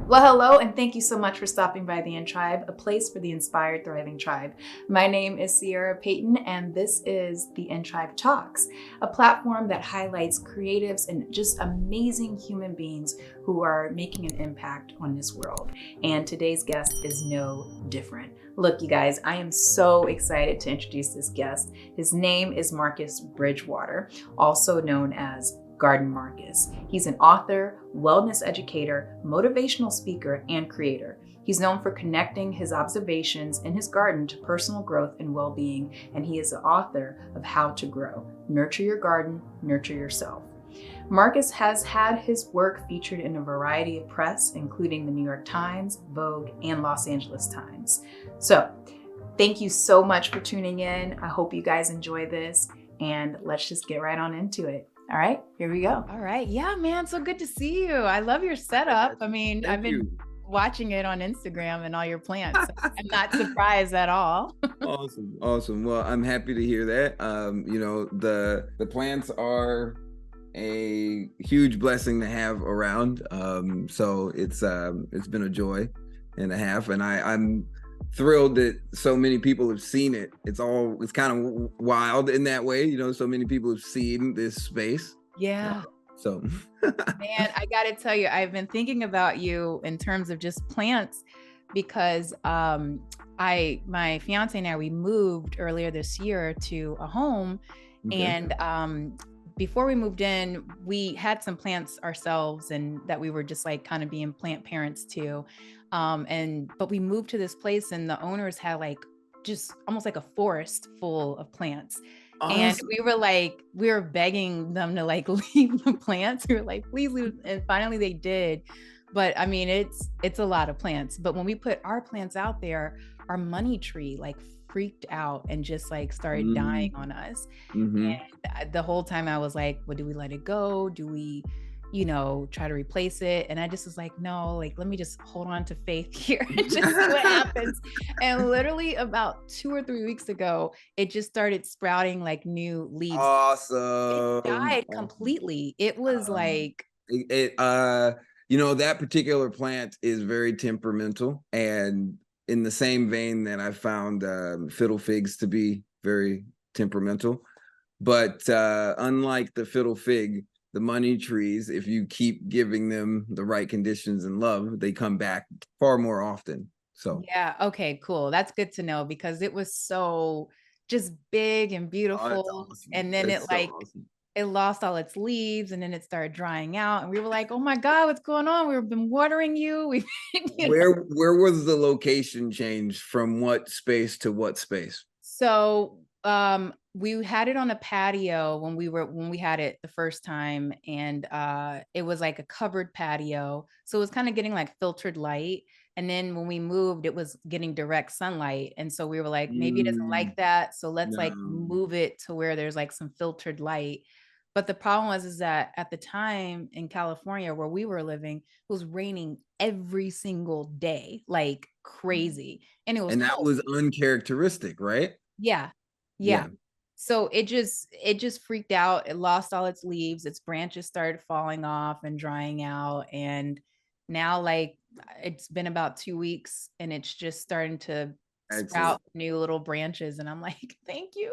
Well, hello, and thank you so much for stopping by the In Tribe, a place for the inspired, thriving tribe. My name is Ciera Payton, and this is the In Trive Talks, a platform that highlights creatives and just amazing human beings who are making an impact on this world. And today's guest is no different. Look, you guys, I am so excited to introduce this guest. His name is Marcus Bridgewater, also known as Garden Marcus. He's an author, wellness educator, motivational speaker, and creator. He's known for connecting his observations in his garden to personal growth and well-being, and he is the author of How to Grow: Nurture Your Garden, Nurture Yourself. Marcus has had his work featured in a variety of press, including the New York Times, Vogue, and Los Angeles Times. So, thank you so much for tuning in. I hope you guys enjoy this, and let's just get right on into it. All right, here we go. All right. Yeah, man. So good to see you. I love your setup. I mean, I've been watching it on Instagram and all your plants. So I'm not surprised at all. Awesome. Well, I'm happy to hear that. The plants are a huge blessing to have around. So it's been a joy and a half, and I'm thrilled that so many people have seen it. It's kind of wild in that way, so many people have seen this space. Yeah. So man, I gotta tell you, I've been thinking about you in terms of just plants because my fiance and I, we moved earlier this year to a home. Okay. And before we moved in, we had some plants ourselves and that we were just like kind of being plant parents to. But we moved to this place and the owners had like just almost like a forest full of plants. Awesome. And we were begging them to like leave the plants. We were like, please leave. And finally they did. But I mean, it's a lot of plants. But when we put our plants out there, our money tree like freaked out and just like started dying on us. Mm-hmm. And the whole time I was like, well, do we let it go? Do we try to replace it? And I just was like, no, like, let me just hold on to faith here and just see what happens. And literally about 2 or 3 weeks ago, it just started sprouting like new leaves. Awesome. It died completely. It was like, that particular plant is very temperamental, and in the same vein that I found fiddle figs to be very temperamental. But unlike the fiddle fig, the money trees, if you keep giving them the right conditions and love, they come back far more often. So yeah, okay, cool. That's good to know because it was so just big and beautiful. Awesome. And then it lost all its leaves and then it started drying out. And we were like, oh my God, what's going on? We've been watering you. Where was the location change from what space to what space? So we had it on a patio when we had it the first time, and it was like a covered patio. So it was kind of getting like filtered light. And then when we moved, it was getting direct sunlight. And so we were like, maybe it doesn't like that. So let's like move it to where there's like some filtered light. But the problem is that at the time in California where we were living, it was raining every single day, like crazy. And that was uncharacteristic, right? Yeah. So it just freaked out. It lost all its leaves. Its branches started falling off and drying out. And now like it's been about 2 weeks and it's just starting to sprout new little branches. And I'm like, thank you.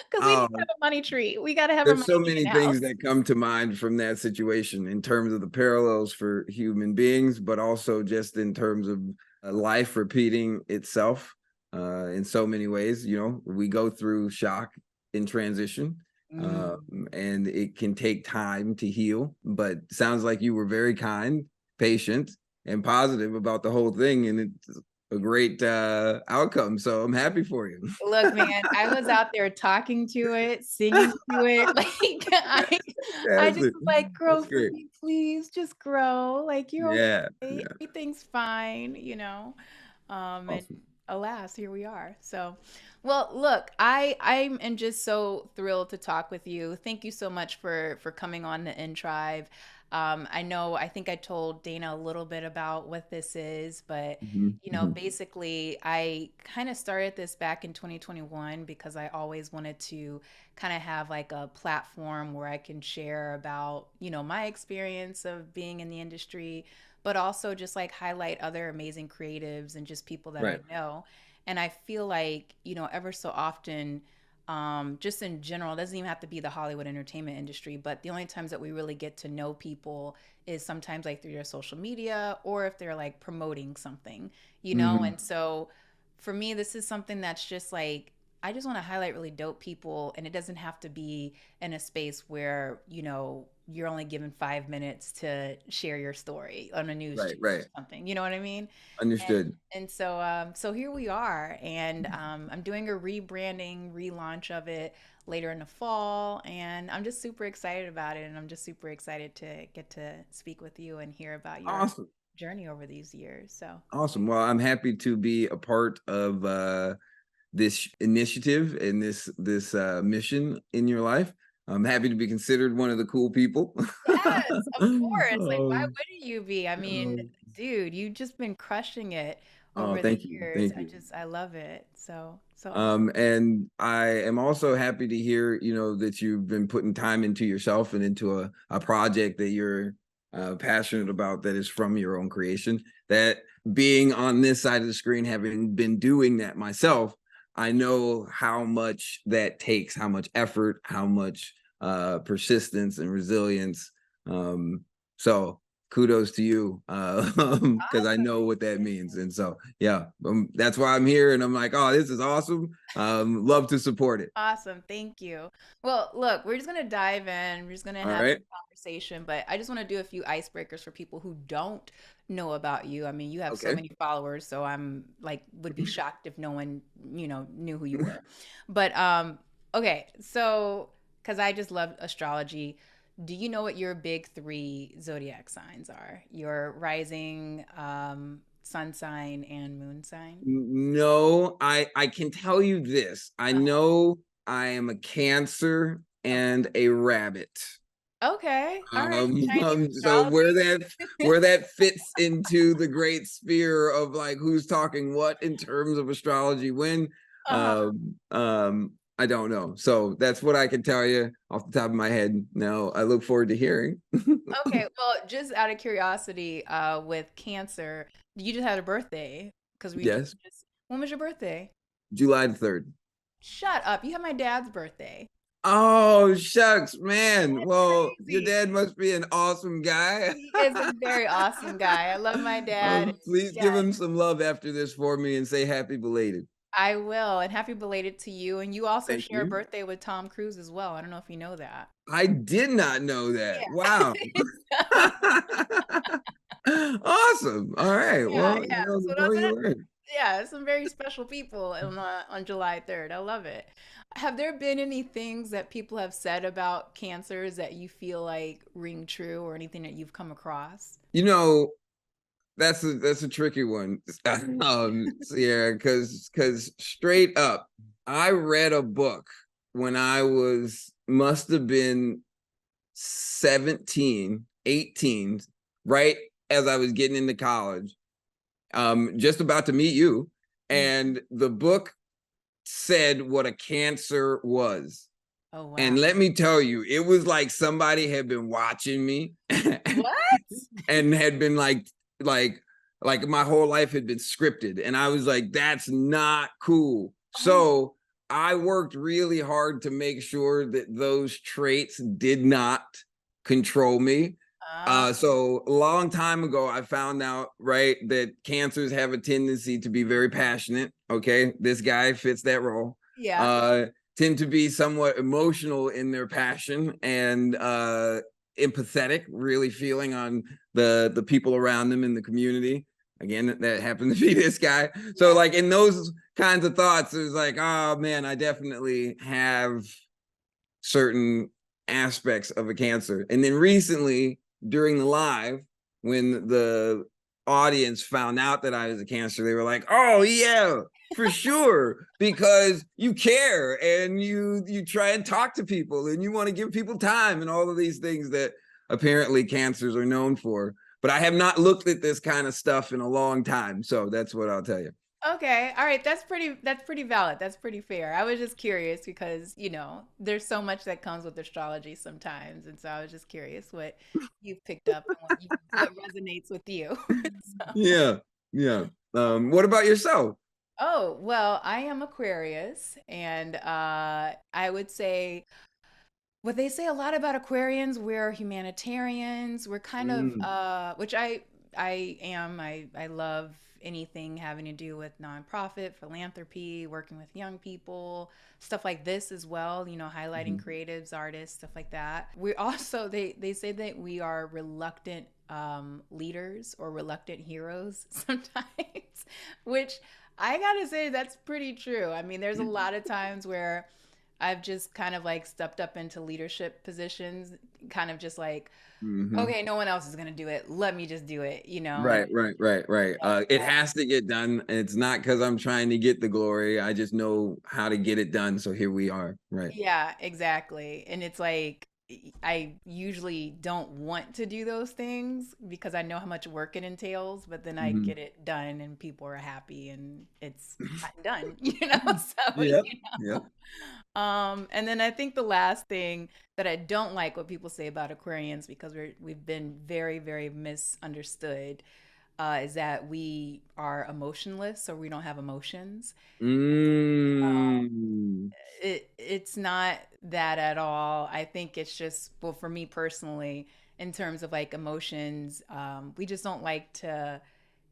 Because we need to have a money tree. We got to have there's so many things that come to mind from that situation in terms of the parallels for human beings, but also just in terms of life repeating itself. In so many ways, we go through shock in transition, and it can take time to heal, but sounds like you were very kind, patient, and positive about the whole thing, and it's a great outcome. So I'm happy for you. Look, man, I was out there talking to it, singing to it. Like I just was like, grow for me, please, just grow. Like you're okay. Everything's fine, awesome. And alas, here we are. So, well, look, I am just so thrilled to talk with you. Thank you so much for coming on the In Tribe. I think I told Dana a little bit about what this is, but Mhm, mhm. basically, I kind of started this back in 2021 because I always wanted to kind of have like a platform where I can share about, my experience of being in the industry, but also just like highlight other amazing creatives and just people that I Right. know. And I feel like, ever so often, just in general, it doesn't even have to be the Hollywood entertainment industry, but the only times that we really get to know people is sometimes like through their social media or if they're like promoting something, Mhm. And so for me, this is something that's just like, I just want to highlight really dope people, and it doesn't have to be in a space where, you're only given 5 minutes to share your story on a news Right, channel or right. something. You know what I mean? Understood. And so, so here we are, and I'm doing a rebranding, relaunch of it later in the fall, and I'm just super excited about it, and I'm just super excited to get to speak with you and hear about your Awesome. journey over these years. So, Awesome. Well, I'm happy to be a part of this initiative and this mission in your life. I'm happy to be considered one of the cool people. yes, of course. Like, why um, wouldn't you be? I mean, um, dude, you've just been crushing it oh, over the thank you. years. Thank you. I love it. So awesome. And I am also happy to hear, that you've been putting time into yourself and into a project that you're passionate about that is from your own creation. That being on this side of the screen, having been doing that myself, I know how much that takes, how much effort, how much persistence and resilience. So kudos to you, because I Awesome. know what that means. And so, yeah, that's why I'm here. And I'm like, oh, this is awesome. Love to support it. Awesome. Thank you. Well, look, we're just going to dive in. We're just going to All have right. some conversation, but I just want to do a few icebreakers for people who don't know about you. I mean, you have so Okay. many followers, so I'm like would be shocked if no one, knew who you were. But okay, so cuz I just love astrology, do you know what your big 3 zodiac signs are? Your rising, sun sign and moon sign? No, I can tell you this. I Uh-huh. know I am a Cancer Okay. and a rabbit. Okay. All right. Chinese So astrology. where that fits into the great sphere of like who's talking what in terms of astrology when, Uh-huh. I don't know. So that's what I can tell you off the top of my head. No, I look forward to hearing. Okay, well, just out of curiosity, with Cancer, you just had a birthday because we Yes, just. When was your birthday? July the 3rd. Shut up! You had my dad's birthday. Oh, shucks, man. That's Well, your crazy. dad must be an awesome guy. He is a very awesome guy. I love my dad. And Please give yeah, him some love after this for me and say happy belated. I will. And happy belated to you. And you also Thank share a you. birthday with Tom Cruise as well. I don't know if you know that. I did not know that. Yeah. Wow. Awesome. All right. Yeah, Well, yeah. So the more you learn. yeah, some very special people on July 3rd. I love it. Have there been any things that people have said about cancers that you feel like ring true, or anything that you've come across? You know, that's a tricky one. Yeah, because straight up, I read a book when I was must have been 17, 18, right as I was getting into college, just about to meet you. Mm. And the book said what a cancer was. Oh wow. And let me tell you, it was like somebody had been watching me What? and had been like my whole life had been scripted. And I was like, that's not cool. Oh, So I worked really hard to make sure that those traits did not control me. uh, So a long time ago, I found out, right, that cancers have a tendency to be very passionate. Okay. This guy fits that role. yeah. Uh, Tend to be somewhat emotional in their passion and empathetic, really feeling on the people around them in the community. Again, that happened to be this guy. So Yeah. like in those kinds of thoughts, it was like, oh man, I definitely have certain aspects of a cancer. And then recently during the live, when the audience found out that I was a cancer, they were like, oh yeah, for sure, because you care and you try and talk to people and you want to give people time and all of these things that apparently cancers are known for. But I have not looked at this kind of stuff in a long time. So that's what I'll tell you. Okay. All right. That's pretty valid. That's pretty fair. I was just curious because, there's so much that comes with astrology sometimes. And so I was just curious what you've picked up and what resonates with you. So, Yeah. Yeah. What about yourself? oh, well, I am Aquarius, and I would say what they say a lot about Aquarians, we're humanitarians. We're kind of Mm, which I am. I love anything having to do with nonprofit, philanthropy, working with young people, stuff like this as well, highlighting mhm. creatives, artists, stuff like that. We also they say that we are reluctant leaders or reluctant heroes sometimes, which I gotta say that's pretty true. I mean, there's a lot of times where I've just kind of like stepped up into leadership positions, kind of just like, Mhm. okay, no one else is gonna do it. Let me just do it, and Right, right, right, right. It uh, has to get done. It's not because I'm trying to get the glory. I just know how to get it done. So here we are. Right. yeah, exactly. And it's like I usually don't want to do those things because I know how much work it entails, but then I Mhm. get it done and people are happy and it's gotten done, So, Yep. Yep. and then I think the last thing that I don't like what people say about Aquarians because we've been very, very misunderstood, is that we are emotionless or we don't have emotions. Mm. It's not that at all. I think it's just, well, for me personally, in terms of like emotions, we just don't like to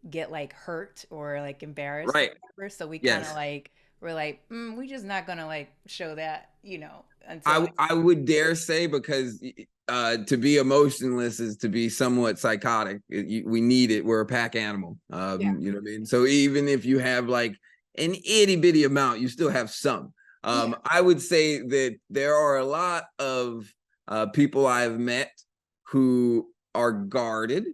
get like hurt or like embarrassed or Right. whatever. So we kind of Yes. like we're like, we just not gonna like show that, I until w- I would dare say because to be emotionless is to be somewhat psychotic. We need it. We're a pack animal. yeah, You know what I mean? So even if you have like an itty bitty amount, you still have some. yeah, I would say that there are a lot of people I've met who are guarded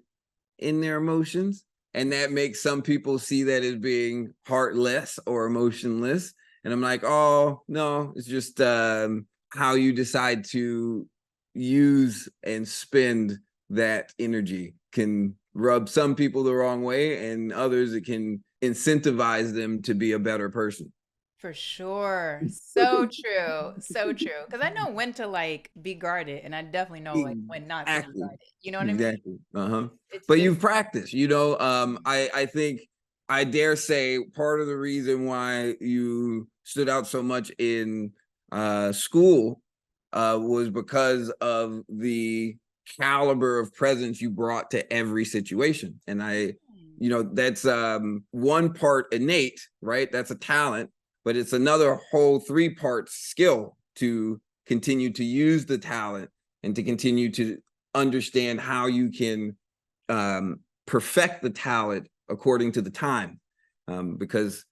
in their emotions. And that makes some people see that as being heartless or emotionless. And I'm like, oh, no, it's just how you decide to use and spend that energy can rub some people the wrong way, and others it can incentivize them to be a better person. for sure. So true, so true. Because I know when to like be guarded, and I definitely know like when not to be Exactly. guarded. You know what I mean? Exactly. Uh-huh. It's But just you've practiced, I think I dare say part of the reason why you stood out so much in school was because of the caliber of presence you brought to every situation. And that's one part innate, right? That's a talent, but it's another whole three parts skill to continue to use the talent and to continue to understand how you can perfect the talent according to the time, because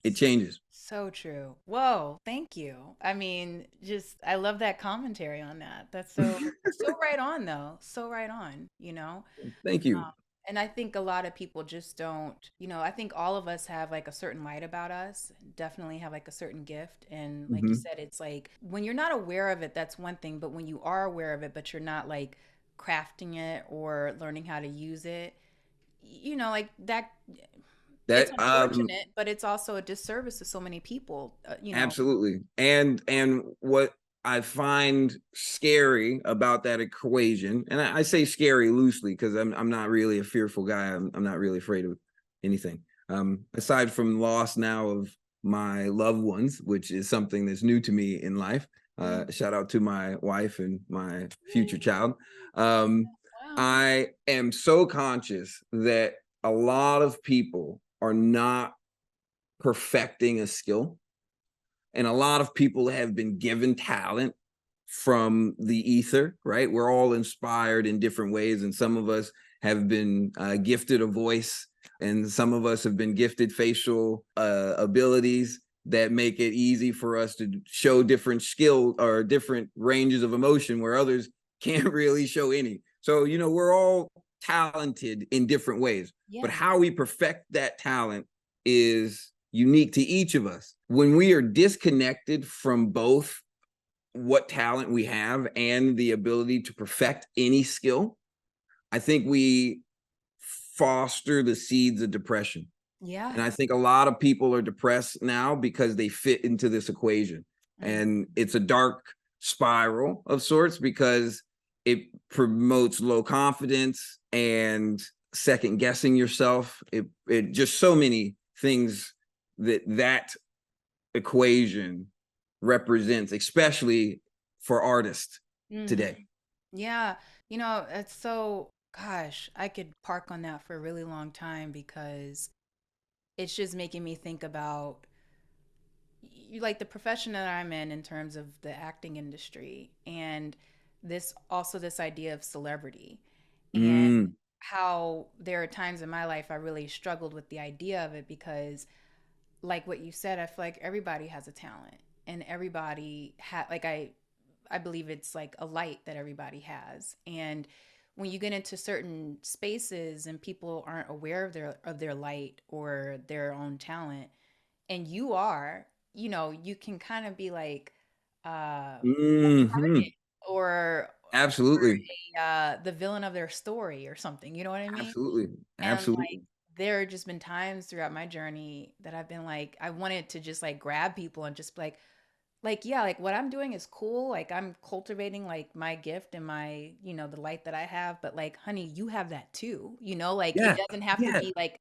it changes. so true. Whoa, thank you. I mean, just I love that commentary on that. That's so right on though. So right on, Thank you. And I think a lot of people just don't, I think all of us have like a certain light about us, definitely have like a certain gift. And like you Mhm. said, it's like when you're not aware of it, that's one thing. But when you are aware of it, but you're not like crafting it or learning how to use it, like that, it's That unfortunate, but it's also a disservice to so many people, Absolutely. And what I find scary about that equation, and I say scary loosely because I'm not really a fearful guy. I'm not really afraid of anything. Aside from loss now of my loved ones, which is something that's new to me in life. Mm. Shout out to my wife and my future Yay. child. Yeah. Um, Wow. I am so conscious that a lot of people are not perfecting a skill, and a lot of people have been given talent from the ether, right? We're all inspired in different ways, and some of us have been gifted a voice, and some of us have been gifted facial abilities that make it easy for us to show different skill or different ranges of emotion where others can't really show any. So, we're all talented in different ways, but Yeah. how we perfect that talent is unique to each of us. When we are disconnected from both what talent we have and the ability to perfect any skill, I think we foster the seeds of depression. Yeah. And I think a lot of people are depressed now because they fit into this equation. Mm. And it's a dark spiral of sorts because it promotes low confidence and second guessing yourself. It just so many things that equation represents, especially for artists Mhm. today. Yeah. It's so, gosh, I could park on that for a really long time because it's just making me think about you like the profession that I'm in terms of the acting industry and this idea of celebrity and Mm, how there are times in my life I really struggled with the idea of it because like what you said, I feel like everybody has a talent and everybody I believe it's like a light that everybody has. And when you get into certain spaces and people aren't aware of their light or their own talent, and you are, you can kind of be like a hmm. target or Absolutely. the villain of their story or something. You know what I mean? Absolutely. And like Absolutely. there have just been times throughout my journey that I've been like I wanted to just like grab people and just be like yeah, like what I'm doing is cool, like I'm cultivating like my gift and my the light that I have, but like honey, you have that too, like it Yeah. doesn't have to Yeah. be like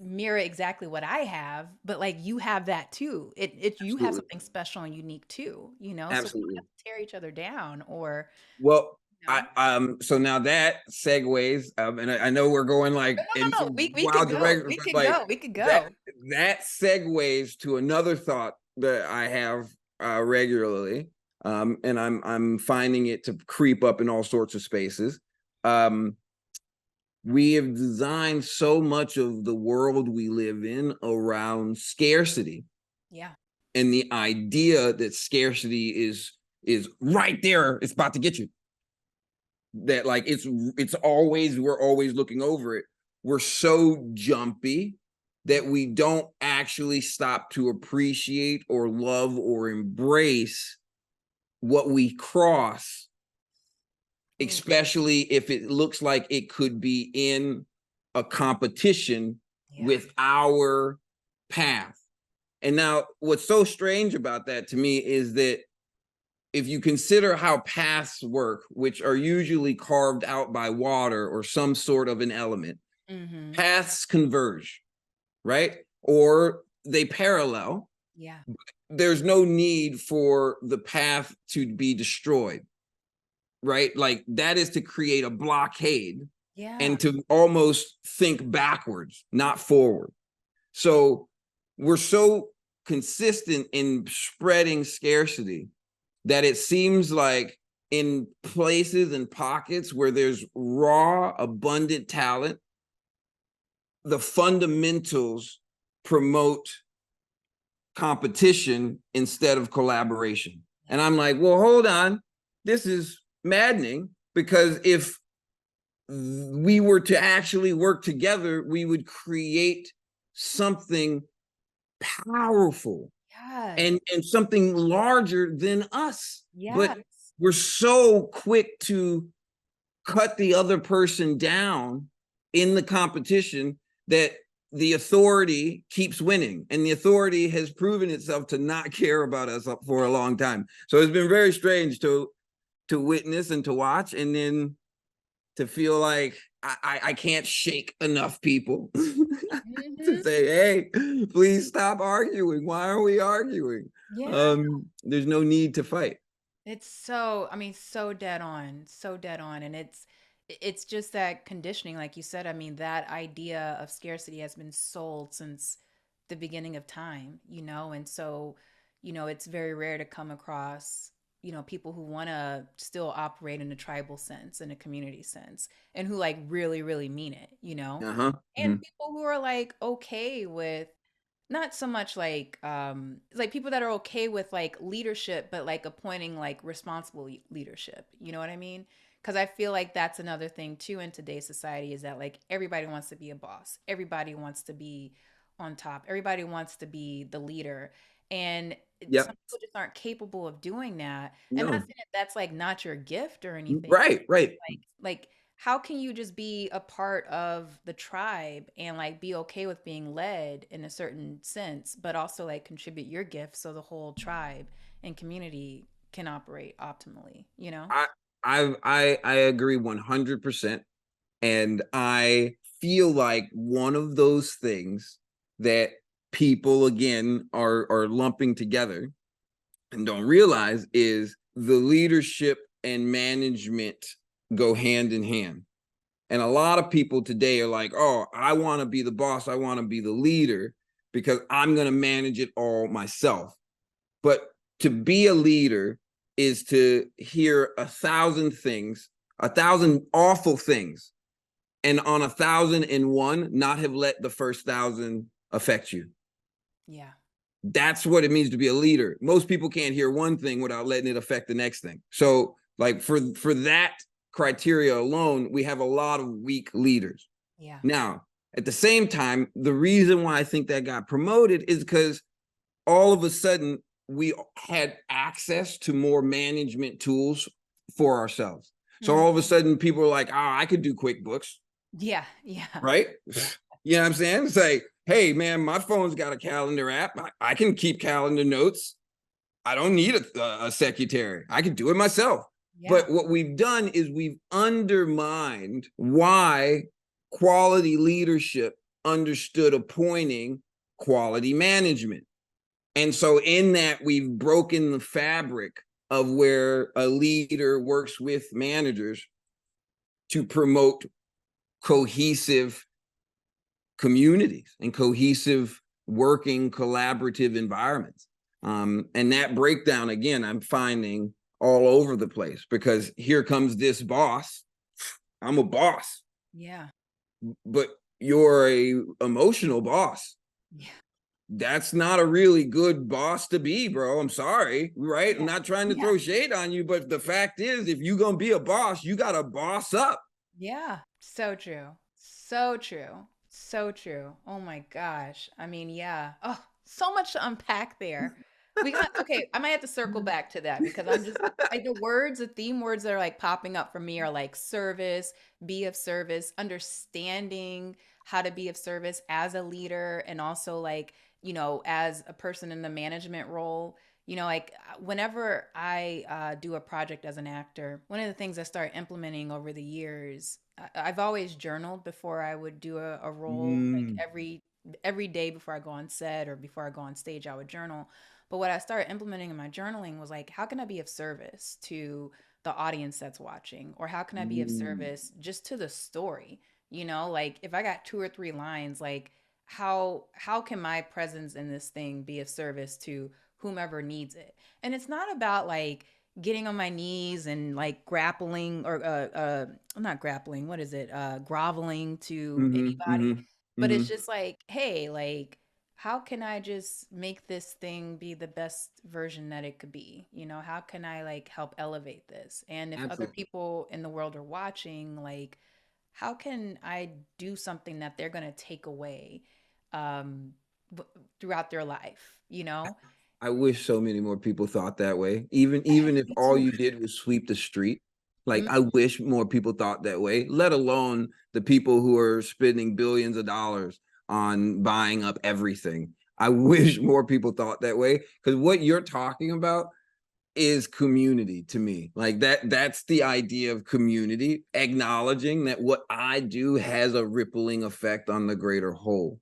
mirror exactly what I have, but like you have that too. It you have Absolutely. something special and unique too, so we don't Absolutely. have to tear each other down or Well, you know so now that segues, and I know we're going no like no in no no some we could wild go directions, we but could like go we could that go that segues to another thought that I have regularly, and I'm finding it to creep up in all sorts of spaces. Um, we have designed so much of the world we live in around scarcity yeah and the idea that scarcity is right there, it's about to get you, that like it's always, we're always looking over it. We're so jumpy that we don't actually stop to appreciate or love or embrace what we cross, Ooh, especially if it looks like it could be in a competition yeah with our path. And now what's so strange about that to me is that if you consider how paths work, which are usually carved out by water or some sort of an element, mm-hmm paths converge, right? Or they parallel. yeah There's no need for the path to be destroyed, right? Like that is to create a blockade yeah and to almost think backwards, not forward. So we're so consistent in spreading scarcity that it seems like in places and pockets where there's raw, abundant talent, the fundamentals promote competition instead of collaboration. And I'm like, well, hold on. This is maddening because if we were to actually work together, we would create something powerful yes and something larger than us. But yes we're so quick to cut the other person down in the competition that the authority keeps winning, and the authority has proven itself to not care about us for a long time. So it's been very strange to witness and to watch, and then to feel like I can't shake enough people to hmm say, hey, please stop arguing. Why are we arguing? yeah There's no need to fight. it's so, I mean, so dead on, so dead on. And it's just that conditioning, like you said. I mean, that idea of scarcity has been sold since the beginning of time, and so, it's very rare to come across, people who want to still operate in a tribal sense, in a community sense, and who like really, really mean it. Uh-huh. And Mhm. people who are like okay with not so much like people that are okay with like leadership but like appointing like responsible leadership, you know what I mean? Because I feel like that's another thing too in today's society is that like everybody wants to be a boss, everybody wants to be on top, everybody wants to be the leader. And Yep. some people just aren't capable of doing that. And not No. saying that that's like not your gift or anything. Right. Right. Like how can you just be a part of the tribe and like be okay with being led in a certain sense, but also like contribute your gift so the whole tribe and community can operate optimally, you know? I I agree 100%. And I feel like one of those things that people again are lumping together and don't realize is the leadership and management go hand in hand. And a lot of people today are like, oh, I want to be the boss, I want to be the leader because I'm going to manage it all myself. But to be a leader is to hear 1,000 things, 1,000 awful things, and on 1,001 not have let the first 1,000 affect you. Yeah. That's what it means to be a leader. Most people can't hear one thing without letting it affect the next thing. So like for that criteria alone, we have a lot of weak leaders. Yeah. Now, at the same time, the reason why I think that got promoted is because all of a sudden we had access to more management tools for ourselves. So Mhm. all of a sudden people are like, oh, I could do QuickBooks, Yeah. Yeah. right? You know what I'm saying? It's like, hey, man, my phone's got a calendar app. I can keep calendar notes. I don't need a secretary. I can do it myself. Yeah. But what we've done is we've undermined why quality leadership understood appointing quality management. And so in that, we've broken the fabric of where a leader works with managers to promote cohesive communities and cohesive working collaborative environments. And that breakdown, again, I'm finding all over the place because here comes this boss. I'm a boss, Yeah. but you're a emotional boss. Yeah. That's not a really good boss to be, bro. I'm sorry, right? I'm Yeah. not trying to Yeah. throw shade on you, but the fact is, if you're gonna be a boss, you gotta boss up. Yeah. So true. So true. So true. Oh my gosh. I mean, yeah. Oh, so much to unpack there. We got, okay, I might have to circle back to that because I'm just like the words, the theme words that are like popping up for me are like service, be of service, understanding how to be of service as a leader and also like, as a person in the management role. Like whenever I do a project as an actor, one of the things I started implementing over the years, I've always journaled before I would do a role. Like Mm, every day before I go on set or before I go on stage, I would journal. But what I started implementing in my journaling was like, how can I be of service to the audience that's watching, or how can I be of mm, service just to the story? Like if I got two or three lines, like how can my presence in this thing be of service to whomever needs it? And it's not about like getting on my knees and like grappling or not grappling, what is it? Groveling to mm-hmm, anybody. mm-hmm, But it's mm-hmm. just like, hey, like how can I just make this thing be the best version that it could be? How can I like help elevate this? And if other Absolutely. people in the world are watching, like how can I do something that they're going to take away um throughout their life, you know? I wish so many more people thought that way. Even if Me all too. you did was sweep the street. Like Mm, I wish more people thought that way, let alone the people who are spending billions of dollars on buying up everything. I wish more people thought that way because what you're talking about is community to me. Like that's the idea of community, acknowledging that what I do has a rippling effect on the greater whole,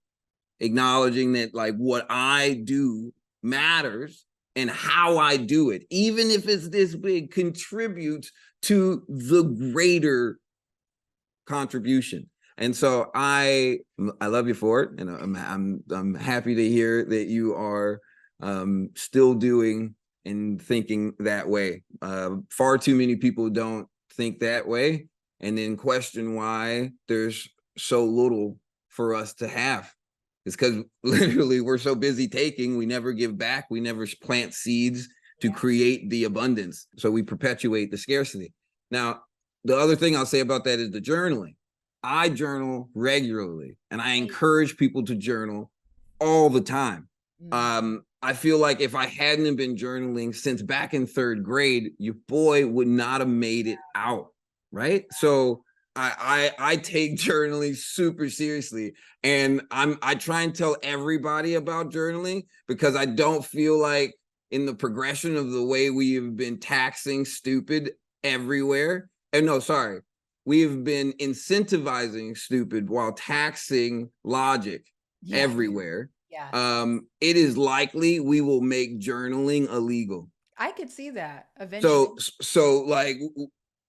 acknowledging that like what I do matters and how I do it, even if it's this big, contributes to the greater contribution. And so I love you for it, and I'm happy to hear that you are still doing and thinking that way. Far too many people don't think that way, and then question why there's so little for us to have. It's because literally we're so busy taking, we never give back, we never plant seeds to yeah. create the abundance. So we perpetuate the scarcity. Now, the other thing I'll say about that is the journaling. I journal regularly and I Hey. encourage people to journal all the time. Mm. I feel like if I hadn't been journaling since back in third grade, your boy would not have made it out, right? So I take journaling super seriously, and I try and tell everybody about journaling because I don't feel like in the progression of the way we have been taxing stupid everywhere. And no, sorry, we have been incentivizing stupid while taxing logic Yeah. everywhere. Yeah. It is likely we will make journaling illegal. I could see that eventually. So like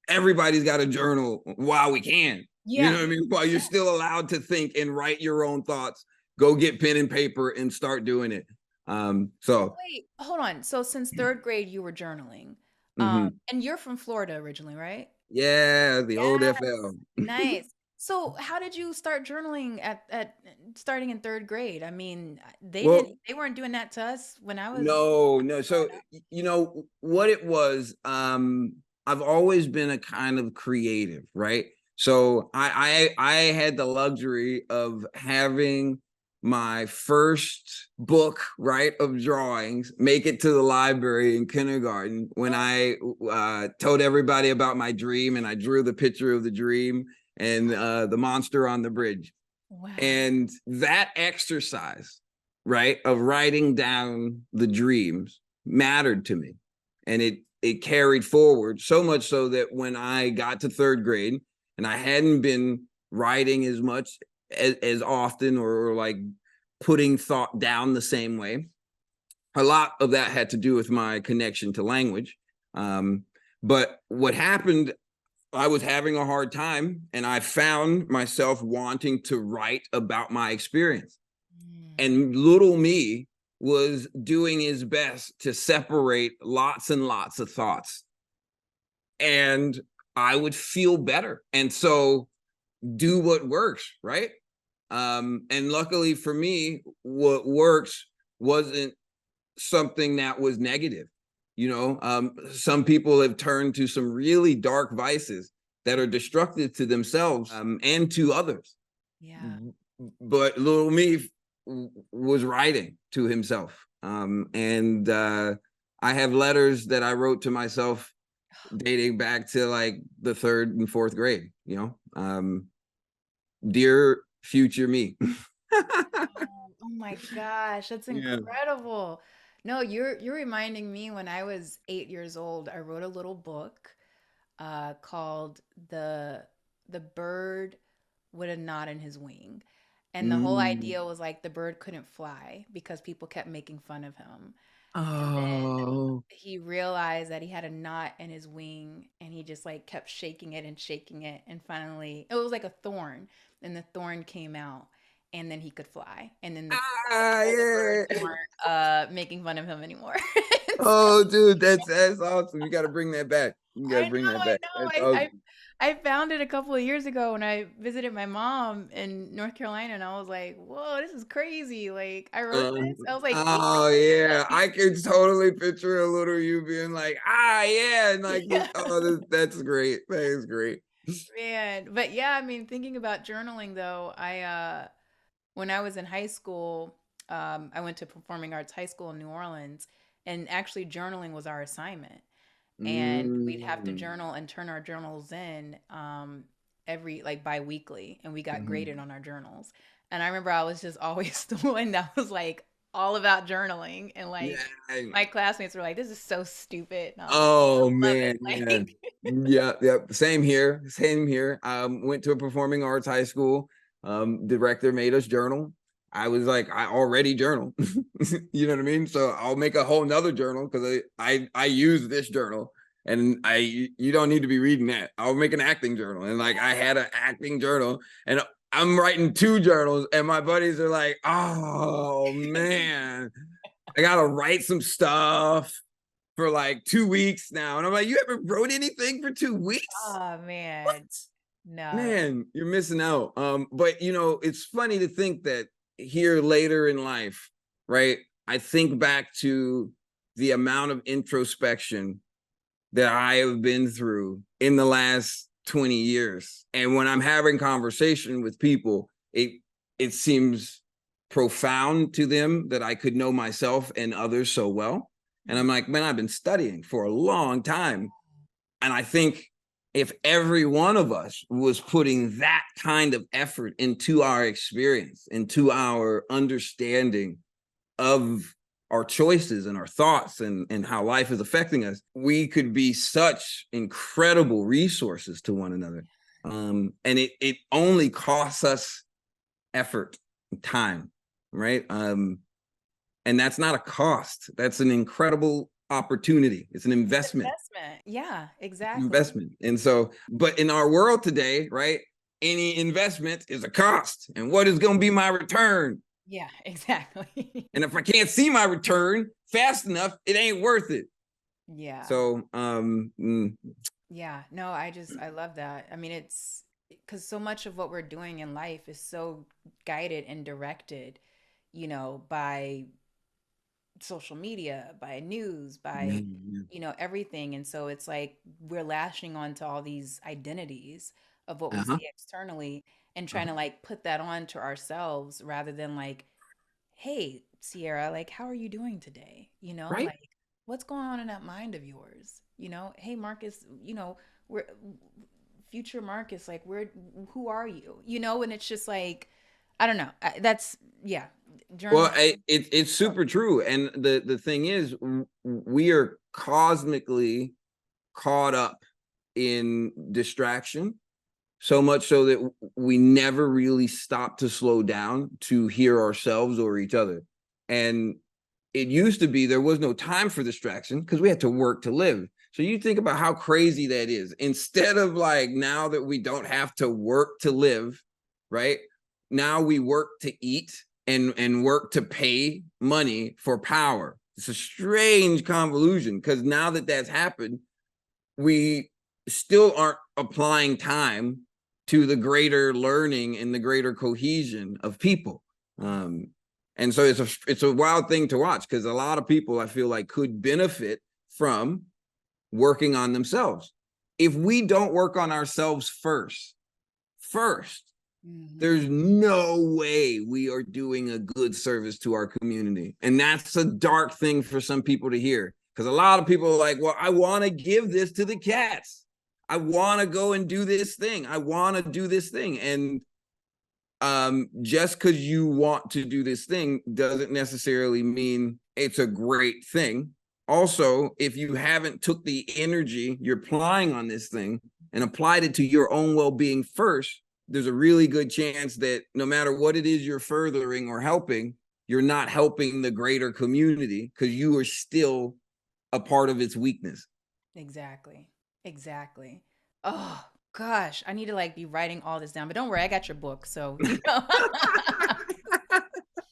everybody's got to journal while we can. You know Yeah. what I mean? While you're still allowed to think and write your own thoughts, go get pen and paper and start doing it. So So wait, hold on. So since third grade, you were journaling, mhm. and you're from Florida originally, right? Yeah, the old Yeah. FL. Nice. So how did you start journaling at starting in third grade? I mean, Well, they weren't doing that to us when I was no. growing So up. you know what it was. I've always been a kind of creative, right? So I had the luxury of having my first book, right, of drawings make it to the library in kindergarten when I told everybody about my dream, and I drew the picture of the dream and the monster on the bridge. Wow. And that exercise, right, of writing down the dreams mattered to me. And it carried forward so much so that when I got to third grade and I hadn't been writing as much as often or like putting thought down the same way, a lot of that had to do with my connection to language. But what happened, I was having a hard time and I found myself wanting to write about my experience. Mm. And little me was doing his best to separate lots and lots of thoughts. And I would feel better. And so do what works, right? And luckily for me, what works wasn't something that was negative. Some people have turned to some really dark vices that are destructive to themselves and to others. Yeah. But little me was writing to himself. And I have letters that I wrote to myself dating back to like the third and fourth grade, dear future me. Oh my gosh, that's Yeah. incredible. No, you're reminding me when I was 8 years old, I wrote a little book called The Bird with a Knot in His Wing. And the whole Mm. idea was like the bird couldn't fly because people kept making fun of him. And then Oh. he realized that he had a knot in his wing and he just like kept shaking it and finally it was like a thorn and the thorn came out and then he could fly and then the birds Yeah. weren't making fun of him anymore. So Oh, dude, that's awesome. You got to bring that back. You got to bring that I back. know. That's awesome. I found it a couple of years ago when I visited my mom in North Carolina, and I was like, "Whoa, this is crazy!" Like I wrote Um, this. I was like 8 oh yeah, I can totally picture a little you being like, yeah, and like years this. old. Oh, that's great. That is great. Man, but yeah, I mean, thinking about journaling though, I when I was in high school, I went to performing arts high school in New Orleans, and actually journaling was our assignment. And we'd have to Mm. journal and turn our journals in every like bi-weekly, and we got graded Mhm. on our journals. And I remember I was just always the one that was like all about journaling, and Yeah. like my classmates were like, "This is so stupid," and I was like, Oh "I love it!" man, yeah. Like, Yeah, yeah. Same here. Same here. Went to a performing arts high school. Director made us journal. I was like, I already journal. You know what I mean? So I'll make a whole nother journal because I use this journal and you don't need to be reading that. I'll make an acting journal. And like I had an acting journal and I'm writing two journals, and my buddies are like, oh man, I gotta write some stuff for like 2 weeks now. And I'm like, you ever wrote anything for 2 weeks? oh What? man, no, Man, you're missing out. But it's funny to think that here later in life, right? I think back to the amount of introspection that I have been through in the last 20 years. And when I'm having conversation with people, it seems profound to them that I could know myself and others so well. And I'm like, man, I've been studying for a long time. And I think if every one of us was putting that kind of effort into our experience, into our understanding of our choices and our thoughts and how life is affecting us, we could be such incredible resources to one another. And it only costs us effort, time, right? And that's not a cost. That's an incredible opportunity. It's an investment. Investment. Yeah, exactly. Investment. And so, but in our world today, right, any investment is a cost. And what is going to be my return? Yeah, exactly. And if I can't see my return fast enough, it ain't worth it. Yeah. So, yeah, no, I love that. I mean, it's because so much of what we're doing in life is so guided and directed, by social media, by news, by, everything. And so it's like we're lashing onto all these identities of what we uh-huh. see externally and trying to like put that on to ourselves rather than like, hey, Ciera, like, how are you doing today? Right. Like, what's going on in that mind of yours? Hey, Marcus, we're future Marcus, like, who are you? And it's just like, I don't know. That's, yeah, Well, journaling. it's super true. And the thing is, we are cosmically caught up in distraction, so much so that we never really stop to slow down to hear ourselves or each other. And it used to be there was no time for distraction because we had to work to live. So you think about how crazy that is. Instead of like now that we don't have to work to live, right? Now we work to eat and work to pay money for power. It's a strange convolution because now that that's happened, we still aren't applying time to the greater learning and the greater cohesion of people. And so it's a wild thing to watch because a lot of people I feel like could benefit from working on themselves. If we don't work on ourselves first, there's no way we are doing a good service to our community. And that's a dark thing for some people to hear because a lot of people are like, well, I want to give this to the cats. I want to go and do this thing. I want to do this thing. And just because you want to do this thing doesn't necessarily mean it's a great thing. Also, if you haven't took the energy you're applying on this thing and applied it to your own well-being first, there's a really good chance that no matter what it is you're furthering or helping, you're not helping the greater community because you are still a part of its weakness. Exactly. Exactly. Oh gosh, I need to like be writing all this down. But don't worry, I got your book, so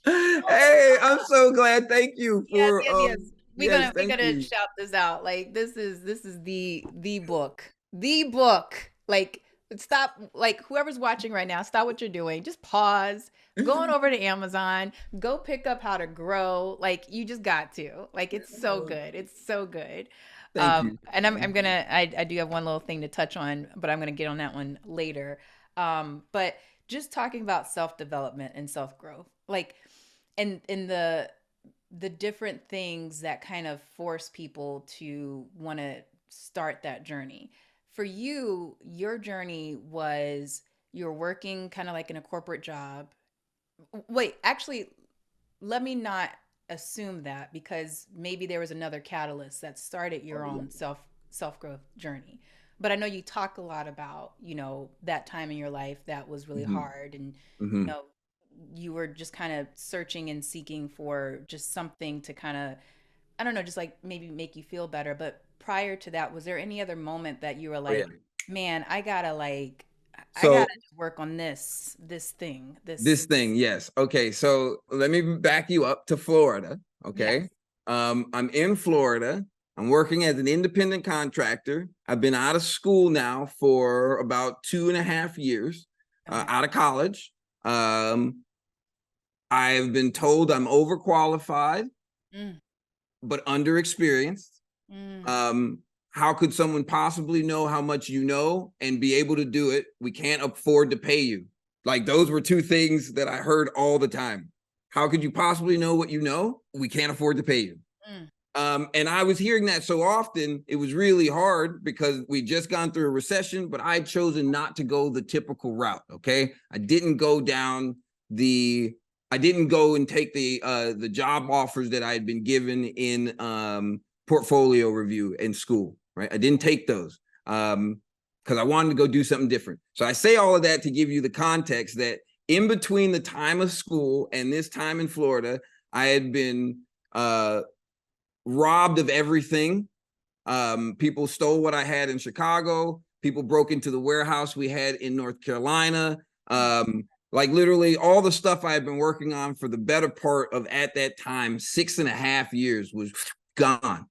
Hey, I'm so glad. Thank you Yes, for yes, yes. We're yes, gonna we're thank gonna you. shout this out. Like this is the book. The book. Like stop, like whoever's watching right now, stop what you're doing. Just pause. Go on over to Amazon. Go pick up How to Grow. Like you just got to. Like it's so good. It's so good. Thank you. And I'm Thank I'm you. gonna I do have one little thing to touch on, but I'm gonna get on that one later. But just talking about self-development and self-growth. Like in the different things that kind of force people to want to start that journey. For you, your journey was you're working kind of like in a corporate job. Wait, actually, let me not assume that because maybe there was another catalyst that started your Oh, yeah. own self growth journey. But I know you talk a lot about, that time in your life that was really Mm-hmm. hard and you Mm-hmm. know you were just kind of searching and seeking for just something to kind of, I don't know, just like maybe make you feel better. But prior to that, was there any other moment that you were Oh, yeah. like, man, I gotta So work on this thing, this thing, yes. Okay, so let me back you up to Florida. yes. Okay. I'm in Florida. I'm working as an independent contractor. I've been out of school now for about 2.5 years, Okay. out of college. Um, I've been told I'm overqualified, Mm, but underexperienced. mm. Um, how could someone possibly know how much you know and be able to do it? We can't afford to pay you. Like those were two things that I heard all the time. How could you possibly know what you know? We can't afford to pay you. And I was hearing that so often, it was really hard because we just gone through a recession, but I'd chosen not to go the typical route. Okay. I didn't go and take the job offers that I had been given in portfolio review in school, right? I didn't take those because I wanted to go do something different. So I say all of that to give you the context that in between the time of school and this time in Florida, I had been robbed of everything. People stole what I had in Chicago. People broke into the warehouse we had in North Carolina. Like literally all the stuff I had been working on for the better part of, at that time, 6.5 years was gone.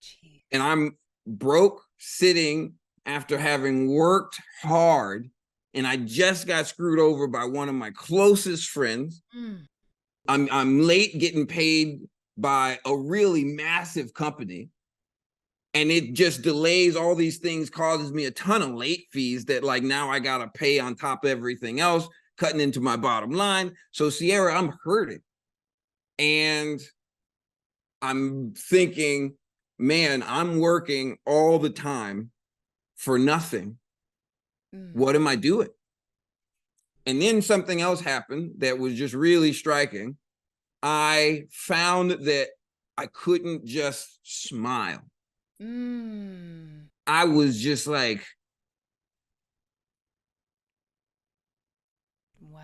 Jeez. And I'm broke, sitting after having worked hard, and I just got screwed over by one of my closest friends. I'm late getting paid by a really massive company, and it just delays all these things, causes me a ton of late fees that like now I gotta pay on top of everything else, cutting into my bottom line. So Ciera, I'm hurting, and I'm thinking, man, I'm working all the time for nothing. What am I doing? And then something else happened that was just really striking. I found that I couldn't just smile. I was just like, wow.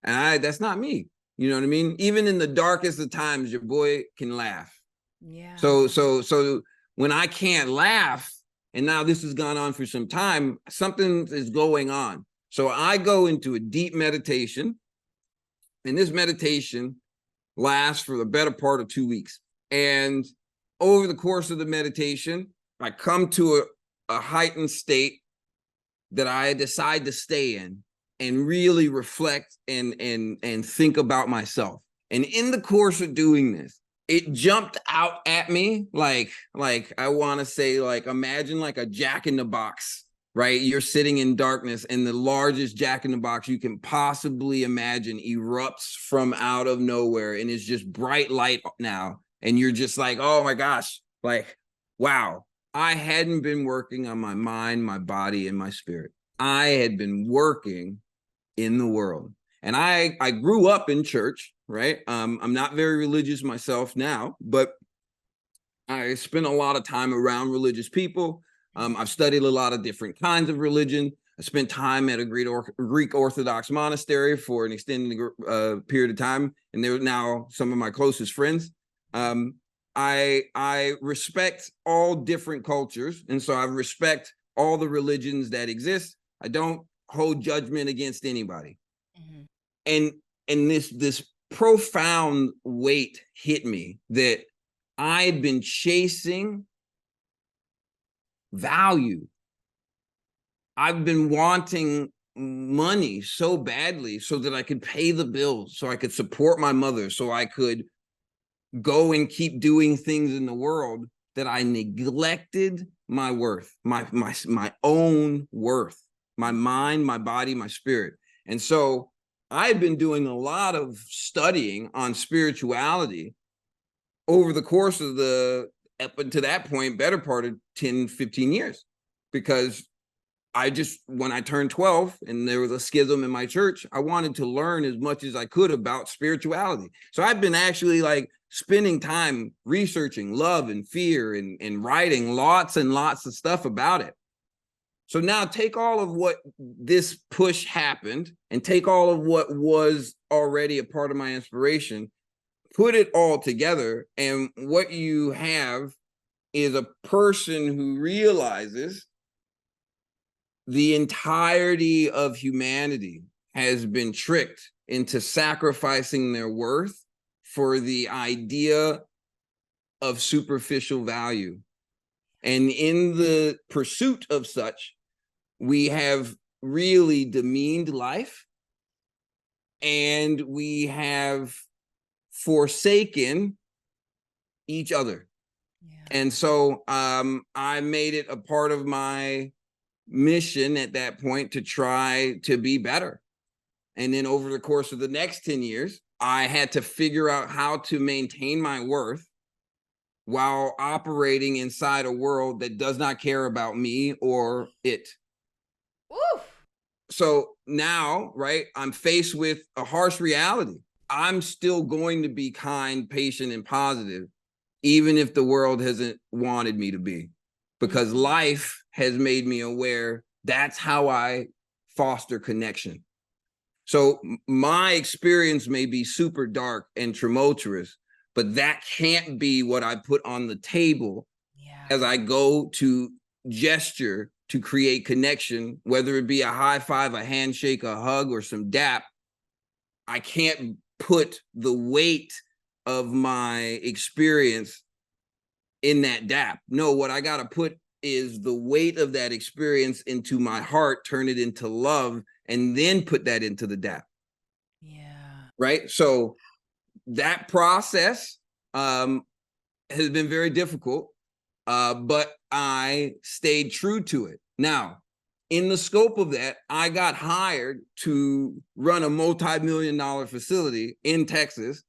And that's not me. You know what I mean? Even in the darkest of times, your boy can laugh. Yeah. So when I can't laugh, and now this has gone on for some time, something is going on. So I go into a deep meditation, and this meditation lasts for the better part of 2 weeks. And over the course of the meditation, I come to a heightened state that I decide to stay in and really reflect and think about myself. And in the course of doing this, it jumped out at me like I want to say, like, imagine like a Jack in the Box, right? You're sitting in darkness and the largest Jack in the Box you can possibly imagine erupts from out of nowhere, and it's just bright light now. And you're just like, oh my gosh, like, wow. I hadn't been working on my mind, my body, and my spirit. I had been working in the world. And I grew up in church, right? I'm not very religious myself now, but I spent a lot of time around religious people. I've studied a lot of different kinds of religion. I spent time at a Greek Orthodox monastery for an extended period of time, and they're now some of my closest friends. I respect all different cultures, and so I respect all the religions that exist. I don't hold judgment against anybody. And this profound weight hit me that I had been chasing value. I've been wanting money so badly so that I could pay the bills, so I could support my mother, so I could go and keep doing things in the world, that I neglected my worth, my own worth, my mind, my body, my spirit. And so I had been doing a lot of studying on spirituality over the course of the, up until that point, better part of 10, 15 years, because I just, when I turned 12 and there was a schism in my church, I wanted to learn as much as I could about spirituality. So I've been actually like spending time researching love and fear and writing lots and lots of stuff about it. So now take all of what this push happened and take all of what was already a part of my inspiration, put it all together, and what you have is a person who realizes the entirety of humanity has been tricked into sacrificing their worth for the idea of superficial value. And in the pursuit of such, we have really demeaned life, and we have forsaken each other. Yeah. And so I made it a part of my mission at that point to try to be better. And then over the course of the next 10 years, I had to figure out how to maintain my worth while operating inside a world that does not care about me or it. Oof. So now, right, I'm faced with a harsh reality. I'm still going to be kind, patient, and positive, even if the world hasn't wanted me to be, because life has made me aware that's how I foster connection. So my experience may be super dark and tumultuous, but that can't be what I put on the table as I go to gesture to create connection, whether it be a high five, a handshake, a hug, or some dap. I can't put the weight of my experience in that dap. No, what I got to put is the weight of that experience into my heart, turn it into love, and then put that into the dap. Yeah. Right. So that process has been very difficult, but I stayed true to it. Now, in the scope of that, I got hired to run a multi-million-dollar facility in Texas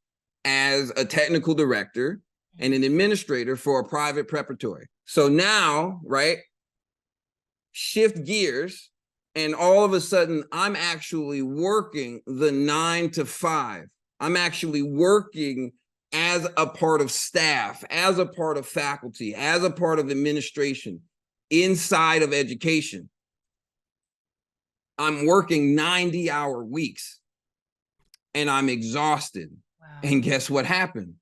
as a technical director and an administrator for a private preparatory. So now, right, shift gears, and all of a sudden, I'm actually working the 9 to 5. I'm actually working as a part of staff, as a part of faculty, as a part of administration inside of education. I'm working 90-hour weeks and I'm exhausted. Wow. And guess what happened?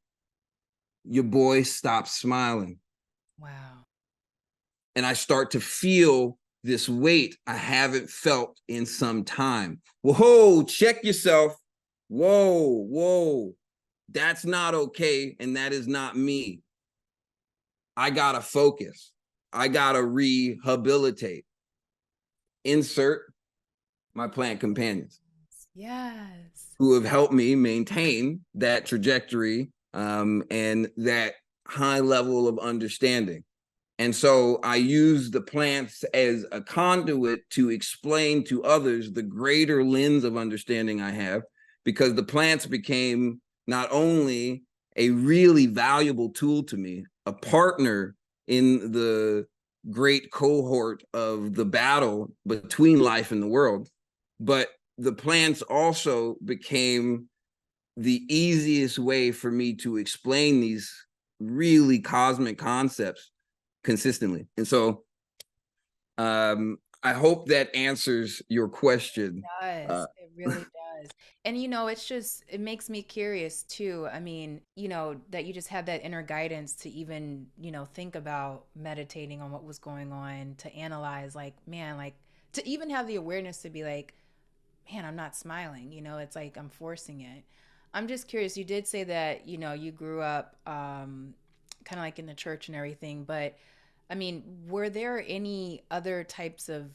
Your boy stopped smiling. Wow. And I start to feel this weight I haven't felt in some time. Whoa, check yourself. Whoa. That's not okay. And that is not me. I got to focus. I got to rehabilitate. Insert my plant companions. Yes. Who have helped me maintain that trajectory and that high level of understanding. And so I use the plants as a conduit to explain to others the greater lens of understanding I have, because the plants became not only a really valuable tool to me, a partner in the great cohort of the battle between life and the world, but the plants also became the easiest way for me to explain these really cosmic concepts consistently. And so I hope that answers your question. It does. It really does. And it makes me curious too. I mean, that you just had that inner guidance to even, think about meditating on what was going on, to analyze like, man, like to even have the awareness to be like, man, I'm not smiling. It's like I'm forcing it. I'm just curious. You did say that, you grew up kind of like in the church and everything, but I mean, were there any other types of,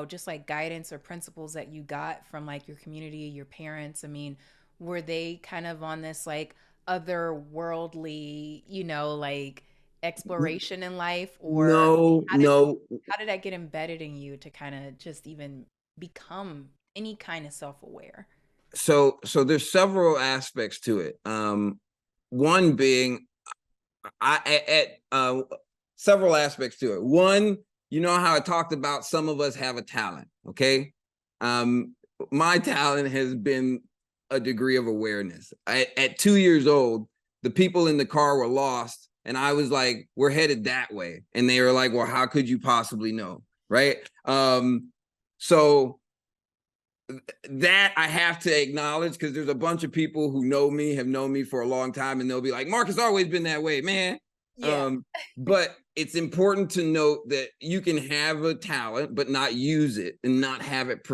just like guidance or principles that you got from like your community, your parents? I mean, were they kind of on this like otherworldly, like exploration in life? Or No. how did that get embedded in you to kind of just even become any kind of self-aware? So there's several aspects to it. One being several aspects to it. One, you know how I talked about some of us have a talent, okay? My talent has been a degree of awareness. At 2 years old, the people in the car were lost, and I was like, we're headed that way. And they were like, well, how could you possibly know, right? So that I have to acknowledge, because there's a bunch of people who know me, have known me for a long time, and they'll be like, Marcus always been that way, man. Yeah. But it's important to note that you can have a talent, but not use it and not have it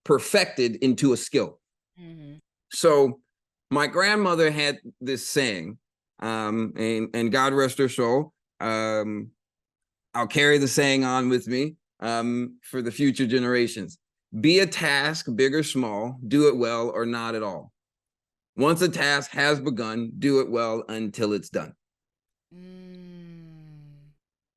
perfected into a skill. Mm-hmm. So my grandmother had this saying, and God rest her soul. I'll carry the saying on with me for the future generations. Be a task, big or small, do it well or not at all. Once a task has begun, do it well until it's done.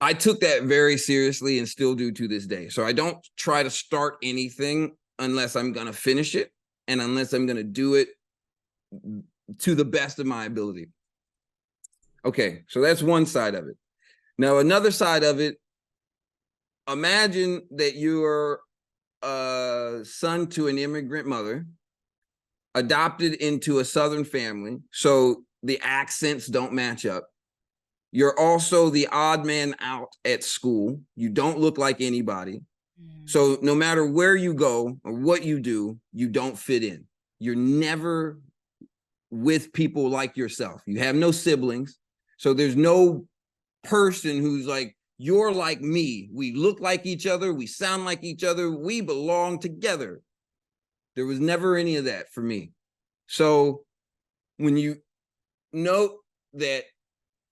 I took that very seriously and still do to this day. So I don't try to start anything unless I'm going to finish it and unless I'm going to do it to the best of my ability. Okay, so that's one side of it. Now, another side of it, imagine that you're a son to an immigrant mother, adopted into a Southern family, so the accents don't match up. You're also the odd man out at school. You don't look like anybody. So no matter where you go or what you do, you don't fit in. You're never with people like yourself. You have no siblings. So there's no person who's like, you're like me. We look like each other. We sound like each other. We belong together. There was never any of that for me. So when you note that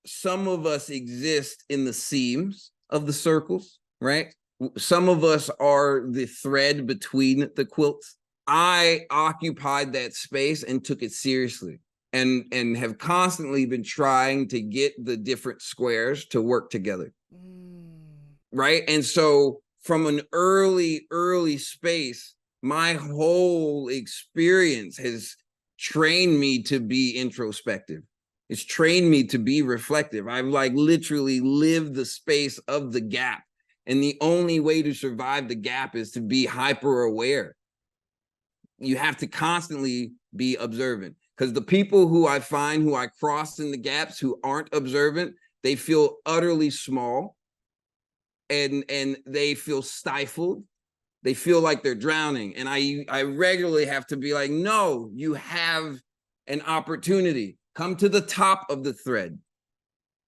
some of us exist in the seams of the circles, right? Some of us are the thread between the quilts. I occupied that space and took it seriously and have constantly been trying to get the different squares to work together. Right? And so from an early space, my whole experience has trained me to be introspective. It's trained me to be reflective. I've like literally lived the space of the gap. And the only way to survive the gap is to be hyper aware. You have to constantly be observant, because the people who I find who I cross in the gaps who aren't observant, they feel utterly small and they feel stifled. They feel like they're drowning. And I regularly have to be like, no, you have an opportunity. Come to the top of the thread.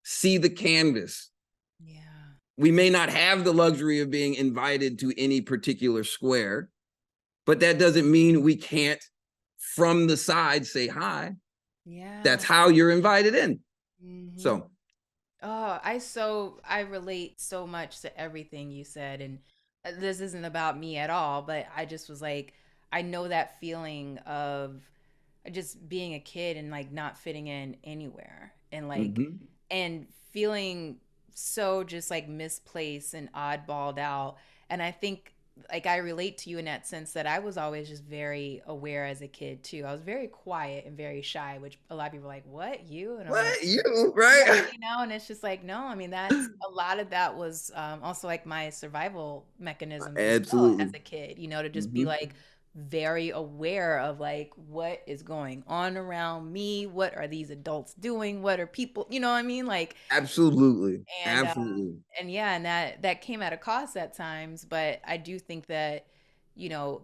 See the canvas. Yeah. We may not have the luxury of being invited to any particular square, but that doesn't mean we can't, from the side, say hi. Yeah. That's how you're invited in. So Oh, I relate so much to everything you said, and this isn't about me at all, but I just was like, I know that feeling of just being a kid and like not fitting in anywhere, and like and feeling so just like misplaced and oddballed out. And I think like I relate to you in that sense that I was always just very aware as a kid too. I was very quiet and very shy, which a lot of people are like, "What, you?" And I'm like, what you yeah, right? and it's just like, no, I mean, that's a lot of that was also like my survival mechanisms as well as Absolutely. a kid, to just be like very aware of like what is going on around me, what are these adults doing, what are people, you know what I mean? Like, Absolutely. and Absolutely. and yeah, and that came at a cost at times, but I do think that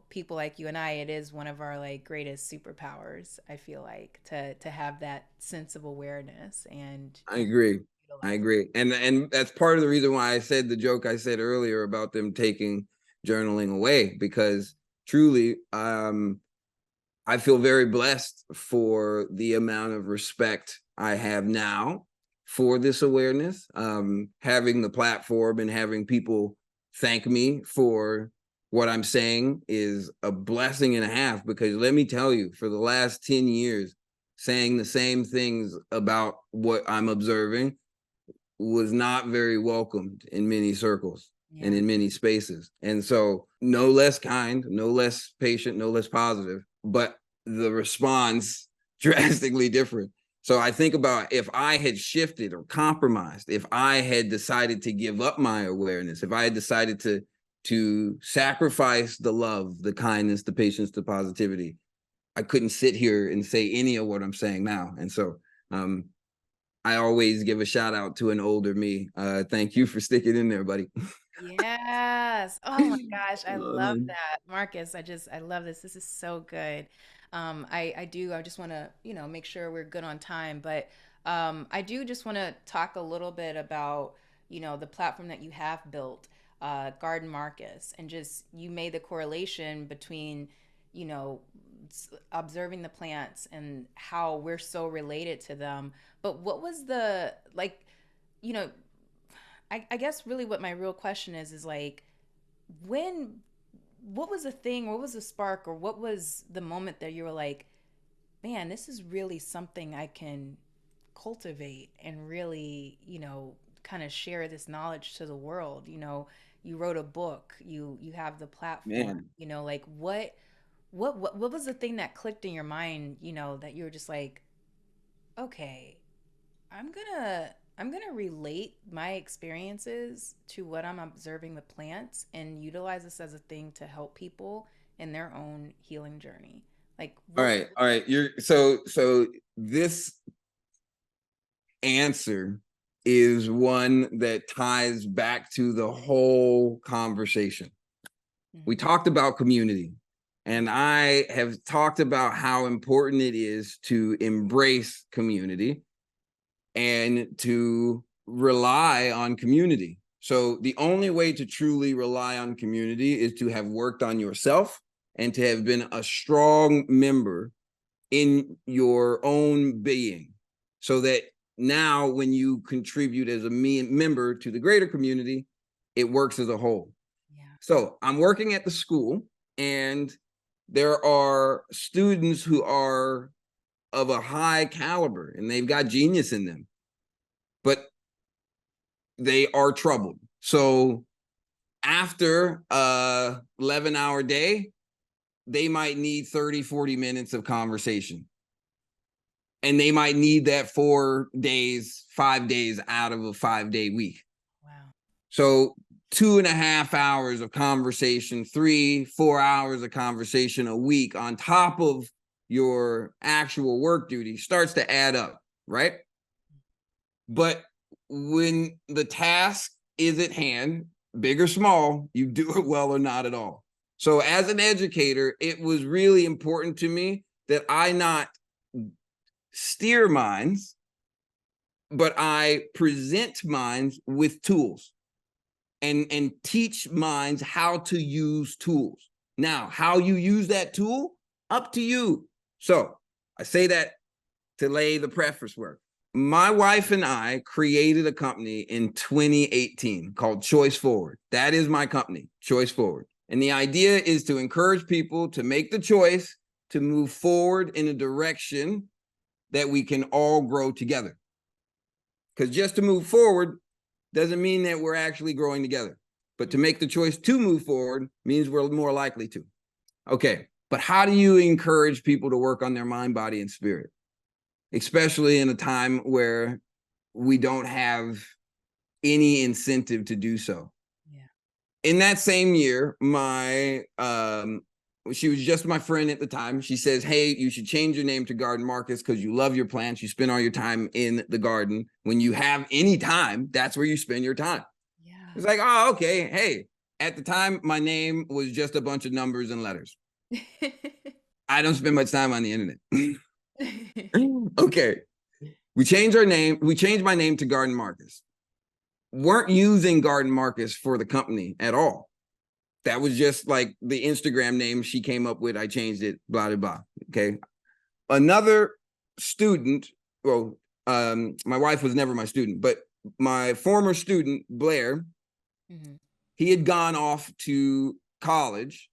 people like you and I, it is one of our like greatest superpowers. I feel like to have that sense of awareness and I agree. I utilize. agree. And that's part of the reason why I said the joke I said earlier about them taking journaling away, because truly I feel very blessed for the amount of respect I have now for this awareness. Having the platform and having people thank me for what I'm saying is a blessing and a half, because let me tell you, for the last 10 years, saying the same things about what I'm observing was not very welcomed in many circles and Yeah. in many spaces. And so, no less kind, no less patient, no less positive, but the response drastically different. So I think about, if I had shifted or compromised, if I had decided to give up my awareness, if I had decided to sacrifice the love, the kindness, the patience, the positivity, I couldn't sit here and say any of what I'm saying now. And so I always give a shout out to an older me. Thank you for sticking in there, buddy. Yes. Oh my gosh, I love that. Marcus, I love this. This is so good. I just want to, make sure we're good on time, but I do just want to talk a little bit about, the platform that you have built, Garden Marcus, and just you made the correlation between, you know, observing the plants and how we're so related to them. But what was the like, you know, I guess really what my real question is like, when, what was the thing, what was the spark, or what was the moment that you were like, man, this is really something I can cultivate and really, kind of share this knowledge to the world, you wrote a book, you have the platform, Man. you know, like what was the thing that clicked in your mind, you know, that you were just like, okay, I'm gonna relate my experiences to what I'm observing with plants and utilize this as a thing to help people in their own healing journey. Like All what? right. All right. So this answer is one that ties back to the whole conversation. We Mhm. talked about community, and I have talked about how important it is to embrace community and to rely on community. So the only way to truly rely on community is to have worked on yourself and to have been a strong member in your own being, so that now when you contribute as a member to the greater community, it works as a whole. Yeah. So I'm working at the school, and there are students who are of a high caliber and they've got genius in them, but they are troubled. So after a 11-hour day, they might need 30, 40 minutes of conversation. And they might need that 4 days, 5 days out of a 5-day week. Wow. So 2.5 hours of conversation, 3, 4 hours of conversation a week on top of your actual work duty starts to add up, right? But when the task is at hand, big or small, you do it well or not at all. So as an educator, it was really important to me that I not steer minds, but I present minds with tools and teach minds how to use tools. Now, how you use that tool, up to you. So I say that to lay the preface work. My wife and I created a company in 2018 called Choice Forward. That is my company, Choice Forward. And the idea is to encourage people to make the choice to move forward in a direction that we can all grow together. Because just to move forward doesn't mean that we're actually growing together. But to make the choice to move forward means we're more likely to. Okay, but how do you encourage people to work on their mind, body, and spirit? Especially in a time where we don't have any incentive to do so. Yeah. In that same year, she was just my friend at the time. She says, "Hey, you should change your name to Garden Marcus because you love your plants. You spend all your time in the garden. When you have any time, that's where you spend your time." It's like, oh, okay. Hey, at the time, my name was just a bunch of numbers and letters. Yeah. I don't spend much time on the internet. Okay. We changed our name. We changed my name to Garden Marcus. Weren't using Garden Marcus for the company at all. That was just like the Instagram name she came up with. I changed it, blah, blah, blah. Okay. Another student, well, my wife was never my student, but my former student, Blair, Mhm. he had gone off to college,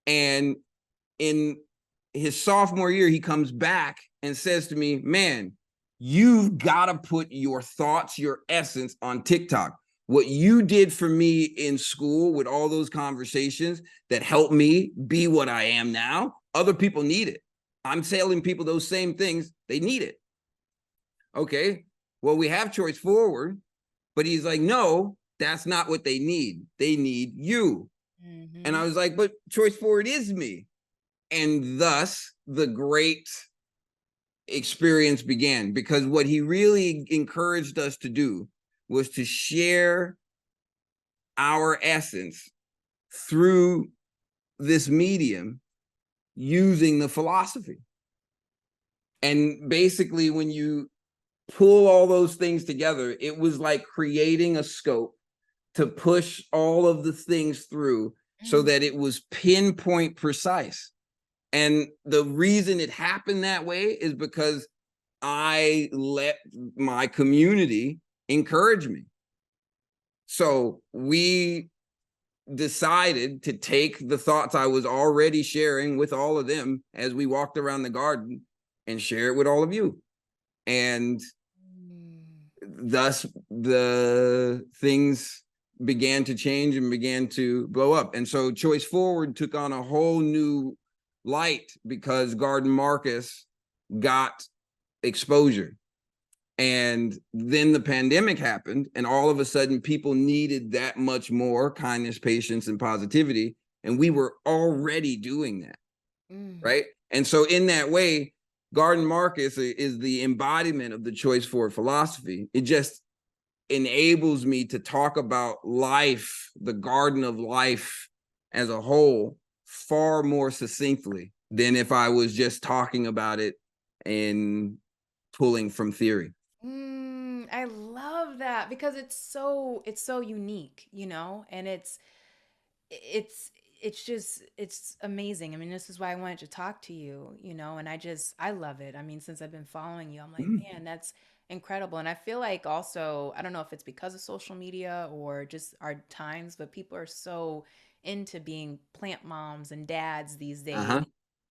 and in his sophomore year, he comes back and says to me, "Man, you've got to put your thoughts, your essence on TikTok. What you did for me in school with all those conversations that helped me be what I am now, other people need it. I'm telling people those same things. They need it." Okay, well, we have Choice Forward, but he's like, "No, that's not what they need. They need you." And I Mhm. was like, "But Choice Forward is me." And thus the great experience began, because what he really encouraged us to do was to share our essence through this medium using the philosophy. And basically, when you pull all those things together, it was like creating a scope to push all of the things through so Mm. that it was pinpoint precise. And the reason it happened that way is because I let my community encourage me. So we decided to take the thoughts I was already sharing with all of them as we walked around the garden and share it with all of you. And Mm. thus the things began to change and began to blow up. And so Choice Forward took on a whole new light because Garden Marcus got exposure. And then the pandemic happened, and all of a sudden people needed that much more kindness, patience, and positivity. And we were already doing that. Right. And so in that way, Garden Marcus is the embodiment of the Choice Forward philosophy. It just enables me to talk about life, the garden of life as a whole, far more succinctly than if I was just talking about it and pulling from theory. I love that because it's so unique, you know, and it's it's amazing. I mean, this is why I wanted to talk to you, you know, and I love it. I mean, since I've been following you, I'm like, man, that's incredible. And I feel like also, I don't know if it's because of social media or just our times, but people are so into being plant moms and dads these days. Uh-huh.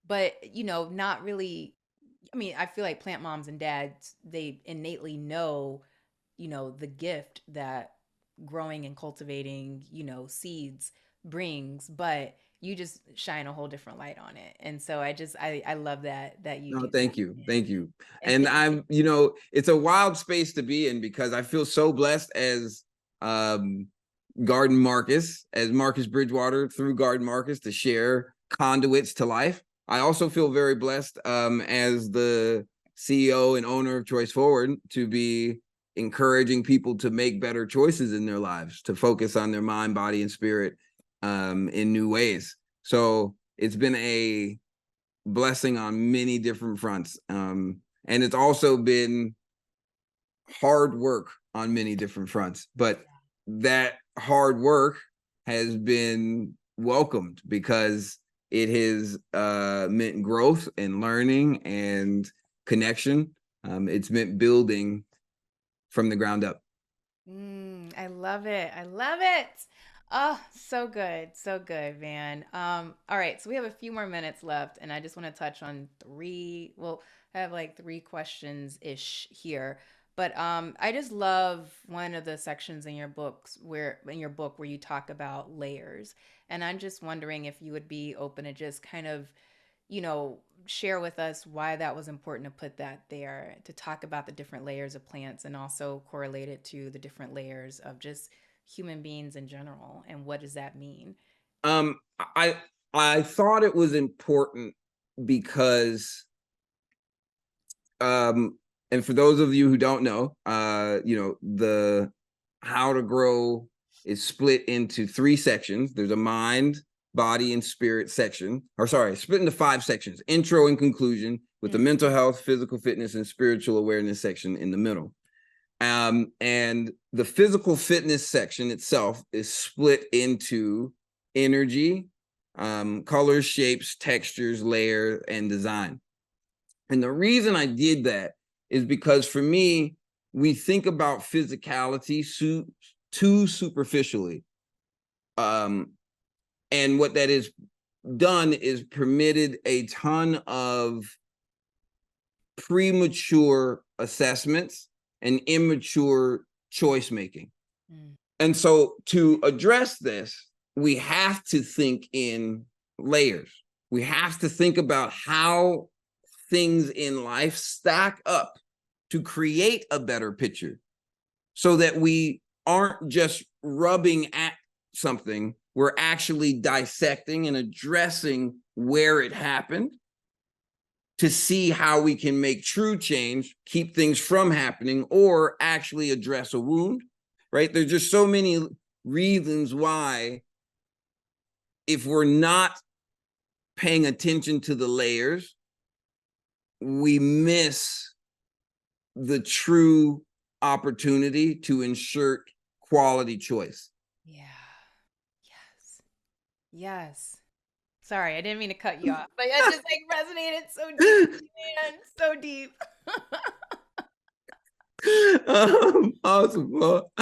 But, you know, not really. I mean, I feel like plant moms and dads, they innately know, you know, the gift that growing and cultivating, you know, seeds brings, but you just shine a whole different light on it. And so I love that you No, do thank that. you. Thank you. And And thank I'm, you know, it's a wild space to be in because I feel so blessed as um Garden Marcus, as Marcus Bridgewater through Garden Marcus to share conduits to life. I also feel very blessed as the CEO and owner of Choice Forward to be encouraging people to make better choices in their lives, to focus on their mind, body, and spirit in new ways. So it's been a blessing on many different fronts. And it's also been hard work on many different fronts, but that hard work has been welcomed because it has meant growth and learning and connection. It's meant building from the ground up. I love it. I love it. Oh, so good. So good, man. All right, so we have a few more minutes left, and I just want to touch on three, well, I have like three questions ish here. But I just love one of the sections in your books where in your book where you talk about layers. And I'm just wondering if you would be open to just kind of, you know, share with us why that was important to put that there, to talk about the different layers of plants and also correlate it to the different layers of just human beings in general. And what does that mean? Um, I I thought it was important because and for those of you who don't know, the how to grow is split into three sections. There's a mind, body, and spirit section, or sorry, split into five sections: intro and conclusion, with the mental health, physical fitness, and spiritual awareness section in the middle. And the physical fitness section itself is split into energy, colors, shapes, textures, layer, and design. And the reason I did that is because for me, we think about physicality too superficially. And what that is done is permitted a ton of premature assessments and immature choice making. Mm. And so to address this, we have to think in layers. We have to think about how things in life stack up to create a better picture so that we aren't just rubbing at something, we're actually dissecting and addressing where it happened to see how we can make true change, keep things from happening, or actually address a wound, right? There's just so many reasons why, if we're not paying attention to the layers, we miss the true opportunity to ensure quality choice. Yeah. Yes. Yes. Sorry, I didn't mean to cut you off, but it just like resonated so deep, man, so deep. Awesome. Well,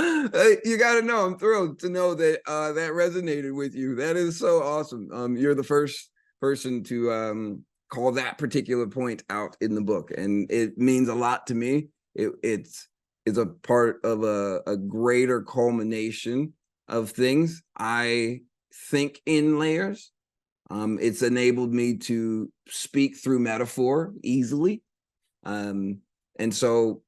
you got to know, I'm thrilled to know that that resonated with you. That is so awesome. You're the first person to call that particular point out in the book, and it means a lot to me. It's a part of a greater culmination of things. I think in layers. It's enabled me to speak through metaphor easily. And so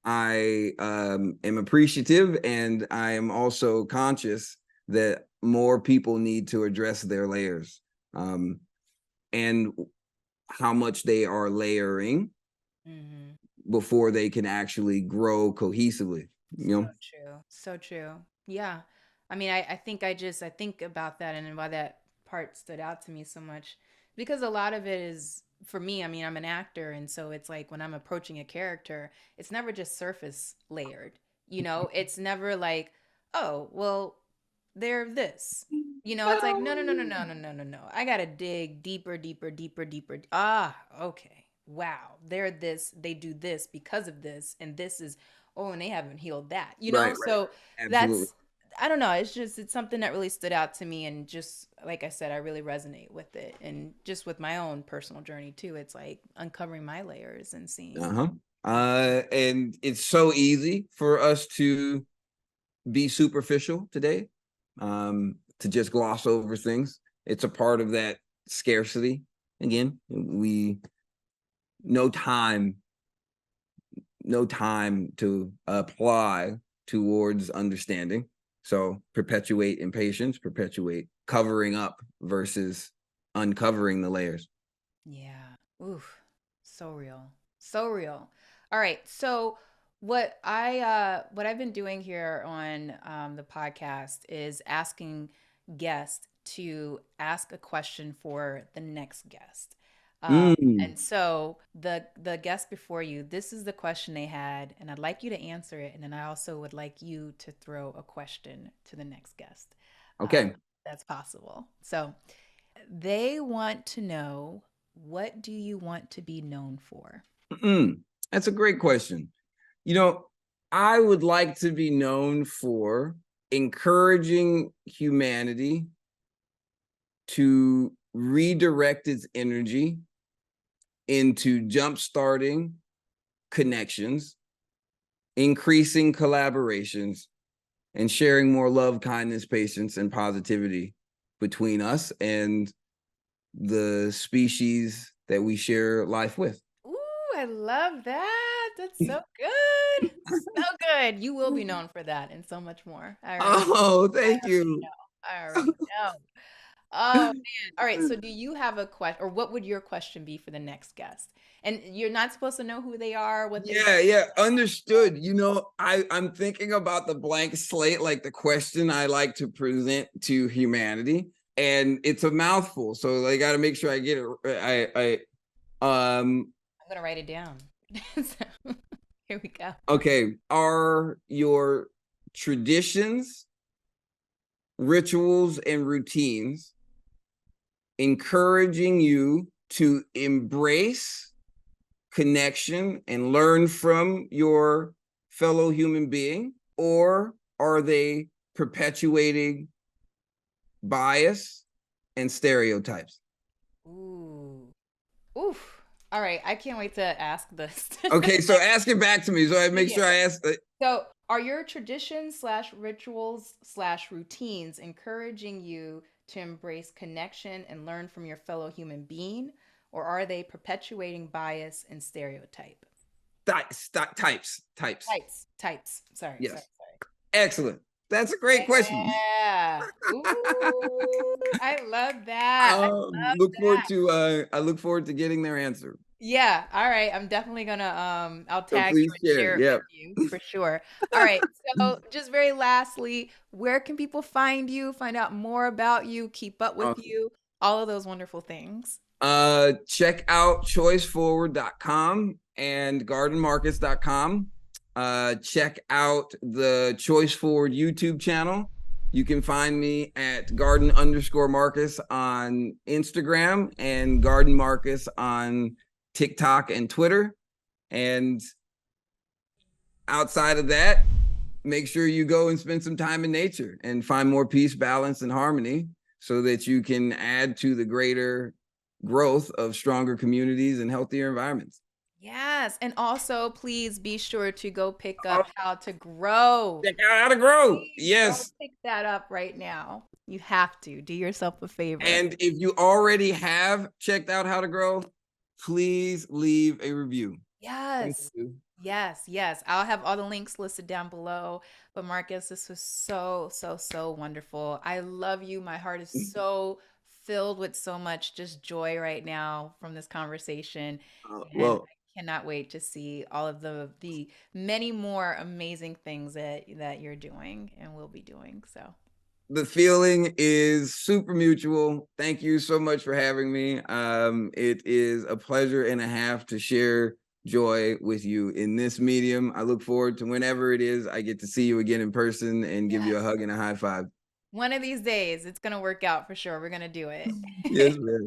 I am appreciative, and I am also conscious that more people need to address their layers, and how much they are layering before they can actually grow cohesively. So true. So true. Yeah. I mean, I think I think about that and why that part stood out to me so much, because a lot of it is for me. I mean, I'm an actor, and so it's like when I'm approaching a character, it's never just surface layered. It's never like, oh, well, they're this. It's like, no, no, no, no, no, no, no, no, no. I gotta dig deeper, deeper, deeper, deeper. Ah, okay. Wow. They're this, they do this because of this, and this is, oh, and they haven't healed that, Right. So Absolutely. that's, I don't know. It's something that really stood out to me. And just like I said, I really resonate with it. And just with my own personal journey too, it's like uncovering my layers and seeing. And it's so easy for us to be superficial today, to just gloss over things. It's a part of that scarcity. Again, no time to apply towards understanding. So perpetuate impatience, perpetuate covering up versus uncovering the layers. Yeah. Oof. So real. So real. All right. So what I've been doing here on the podcast is asking guests to ask a question for the next guest. Mm. And so the guest before you, this is the question they had, and I'd like you to answer it, and then I also would like you to throw a question to the next guest. Okay. That's possible. So they want to know, what do you want to be known for? That's a great question. I would like to be known for encouraging humanity to redirect its energy into jump-starting connections, increasing collaborations, and sharing more love, kindness, patience, and positivity between us and the species that we share life with. Ooh, I love that. That's so good. So good. You will be known for that and so much more. Oh, thank you. I already know. Oh man. All right. So do you have a question, or what would your question be for the next guest? And you're not supposed to know who they are, what they Yeah, understood. I'm thinking about the blank slate, like the question I like to present to humanity, and it's a mouthful, so I got to make sure I get it. I'm gonna write it down. So, here we go. Okay, are your traditions, rituals, and routines encouraging you to embrace connection and learn from your fellow human being, or are they perpetuating bias and stereotypes? Ooh. Oof. All right. I can't wait to ask this. Okay, so ask it back to me so I make sure I ask. So, are your traditions slash rituals slash routines encouraging you to embrace connection and learn from your fellow human being, or are they perpetuating bias and stereotype? Types. Types. Sorry. Yes. Excellent. That's a great question. Yeah. Ooh, I love that. I love that. I look forward to getting their answer. Yeah. All right. I'm definitely gonna I'll So tag you please and share. share it Yeah. with you for sure. All right. So just very lastly, where can people find you, find out more about you, keep up with you, all of those wonderful things? Check out choiceforward.com and gardenmarkets.com. Check out the Choice Forward YouTube channel. You can find me at garden_Marcus on Instagram and Garden Marcus on TikTok and Twitter. And outside of that, make sure you go and spend some time in nature and find more peace, balance, and harmony so that you can add to the greater growth of stronger communities and healthier environments. Yes. And also, please be sure to go pick up How to Grow. Check out How to Grow. Please go Yes. pick that up right now. You have to. Do yourself a favor. And if you already have checked out How to Grow, please leave a review. Thank Yes. you. Yes, yes. I'll have all the links listed down below. But Marcus, this was so, so, so wonderful. I love you. My heart is so filled with so much just joy right now from this conversation. And Well, I cannot wait to see all of the many more amazing things that you're doing and will be doing. So the feeling is super mutual. Thank you so much for having me. It is a pleasure and a half to share joy with you in this medium. I look forward to whenever it is I get to see you again in person and give you a hug and a high five. one of these days, it's going to work out for sure. We're going to do it. Yes, ma'am.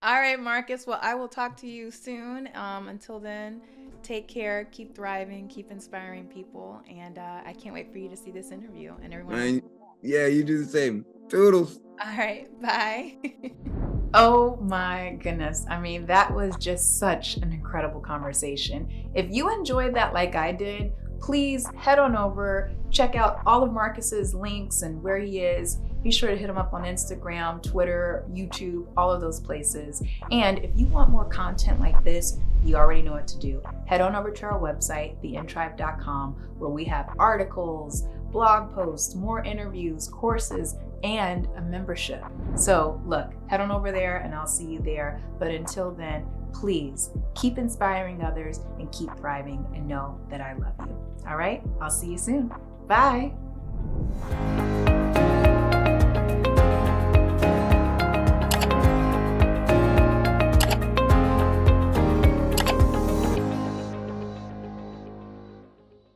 All right, Marcus. Well, I will talk to you soon. Until then, take care, keep thriving, keep inspiring people. And I can't wait for you to see this interview and everyone else. Yeah, you do the same. Toodles. All right, bye. Oh my goodness. I mean, that was just such an incredible conversation. If you enjoyed that like I did, please head on over, check out all of Marcus's links and where he is. Be sure to hit him up on Instagram, Twitter, YouTube, all of those places. And if you want more content like this, you already know what to do. Head on over to our website, theintrive.com, where we have articles, blog posts, more interviews, courses, and a membership. So look, head on over there and I'll see you there. But until then, please keep inspiring others and keep thriving and know that I love you. All right, I'll see you soon. Bye.